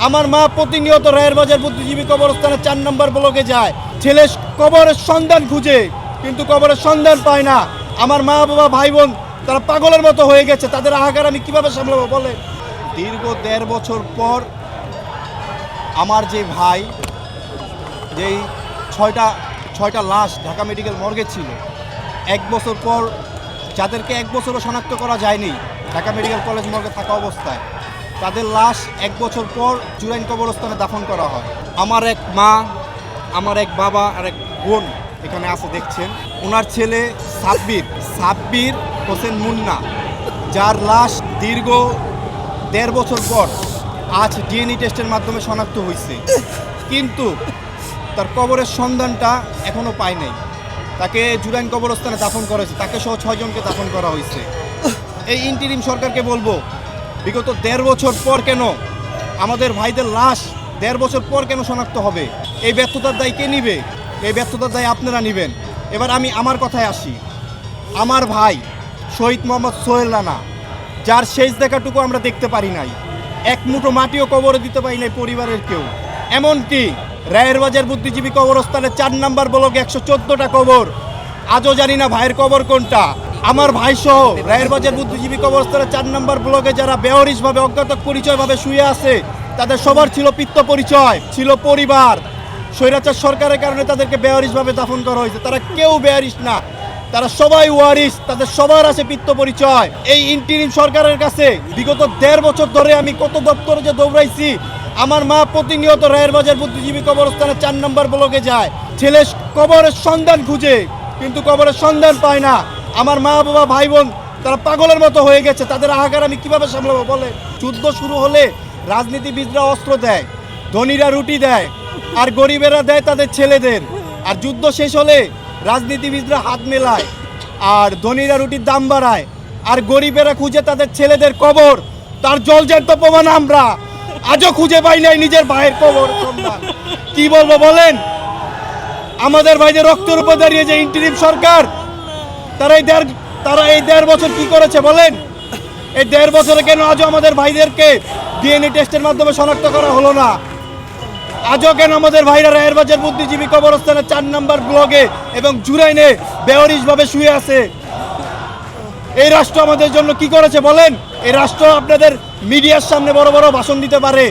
আমার মা প্রতিনিয়ত রায়ের বাজার বুদ্ধিজীবী কবরস্থানে ৪ নম্বর ব্লকে যায়, ছেলে কবরের সন্ধান খুঁজে, কিন্তু কবরের সন্ধান পায় না। আমার মা বাবা ভাই বোন তারা পাগলের মতো হয়ে গেছে, তাদের হাহাকার আমি কিভাবে সামলাবো বলে। দীর্ঘ ১.৫ বছর পর আমার যে ভাই, যেই ছয়টা লাশ ঢাকা মেডিকেল মর্গে ছিল, ১ বছর পর যাদেরকে 1 বছরও শনাক্ত করা যায়নি ঢাকা মেডিকেল কলেজ মর্গে থাকা অবস্থায়, তাদের লাশ 1 বছর পর জুরাইন কবরস্থানে দাফন করা হয়। আমার এক মা, আমার এক বাবা আর এক বোন এখানে আছে দেখছেন, ওনার ছেলে সাব্বির হোসেন মুন্না, যার লাশ দীর্ঘ ১.৫ বছর পর আজ ডিএনএ টেস্টের মাধ্যমে শনাক্ত হয়েছে, কিন্তু তার কবরের সন্ধানটা এখনও পায় নাই। তাকে জুরাইন কবরস্থানে দাফন করা হয়েছে, তাকে সহ 6 জনকে দাফন করা হয়েছে। এই ইন্টিরিম সরকারকে বলবো, বিগত ১.৫ বছর পর কেন আমাদের ভাইদের লাশ ১.৫ বছর পর কেন শনাক্ত হবে? এই ব্যর্থতার দায় কে নিবে? এই ব্যর্থতার দায় আপনারা নেবেন। এবার আমি আমার কথায় আসি। আমার ভাই শহীদ মোহাম্মদ সোহেল রানা, যার শেষ দেখাটুকু আমরা দেখতে পারি নাই, এক মুঠো মাটিও কবরে দিতে পারি নাই পরিবারের কেউ। এমনকি রায়ের বাজার বুদ্ধিজীবী কবরস্থানে ৪ নম্বর ব্লকে ১১৪টা কবর, আজও জানি না ভাইয়ের কবর কোনটা। আমার ভাই সহ রায়ের বাজার বুদ্ধিজীবী কবরস্থানে ৪ নম্বর ব্লকে যারা বেওয়ারিশভাবে অজ্ঞাত পরিচয়ভাবে শুয়ে আছে, তাদের সবার ছিল পিত্ত পরিচয়, ছিল পরিবার। স্বৈরাচার সরকারের কারণে তাদেরকে বেওয়ারিশভাবে দাফন করা হয়েছে। তারা কেউ বেওয়ারিশ না, তারা সবাই ওয়ারিশ, তাদের সবার আছে পিত্ত পরিচয়। এই ইন্টিরিম সরকারের কাছে বিগত ১.৫ বছর ধরে আমি কত দপ্তরে যে দৌড়াইছি। আমার মা প্রতিনিয়ত রায়ের বাজার বুদ্ধিজীবী কবরস্থানে ৪ নম্বর ব্লকে যায়, ছেলে কবরের সন্ধান খুঁজে, কিন্তু কবরের সন্ধান পায় না। আমার মা বাবা ভাই বোন তারা পাগলের মতো হয়ে গেছে, তাদের হাহাকার আমি কিভাবে সামলাবো বলে। যুদ্ধ শুরু হলে রাজনীতিবিদরা অস্ত্র দেয়, ধনীরা রুটি দেয়, আর গরিবেরা দেয় তাদের ছেলেদের। আর যুদ্ধ শেষ হলে রাজনীতিবিদরা হাত মেলায়, আর ধনীরা রুটির দাম বাড়ায়, আর গরিবেরা খুঁজে তাদের ছেলেদের কবর। তার জলজ্যান্ত প্রমাণ আমরা আজও খুঁজে পাই নাই নিজের ভাইয়ের কবর সন্ধান। কি বলবো বলেন? আমাদের ভাইদের রক্তের উপর দাঁড়িয়ে যে ইন্টিরিম সরকার, তারা এই ১.৫ বছর কি করেছে বলেন? এই ১.৫ বছরে কেন আজও আমাদের ভাইদেরকে ডিএনএ টেস্টের মাধ্যমে শনাক্ত করা হলো না? আজও কেন আমাদের ভাইরা রায়ের বাজার বুদ্ধিজীবী কবরস্থানে ৪ নম্বর ব্লকে এবং জুরাইনে বেওয়ারিশভাবে শুয়ে আছে? এই রাষ্ট্র আমাদের জন্য কি করেছে বলেন? এই রাষ্ট্র আপনাদের মিডিয়ার সামনে বড় বড় ভাষণ দিতে পারে,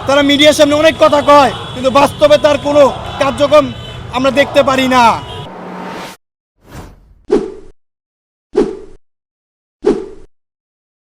তারা মিডিয়ার সামনে অনেক কথা কয়, কিন্তু বাস্তবে তার কোনো কার্যক্রম আমরা দেখতে পারি না।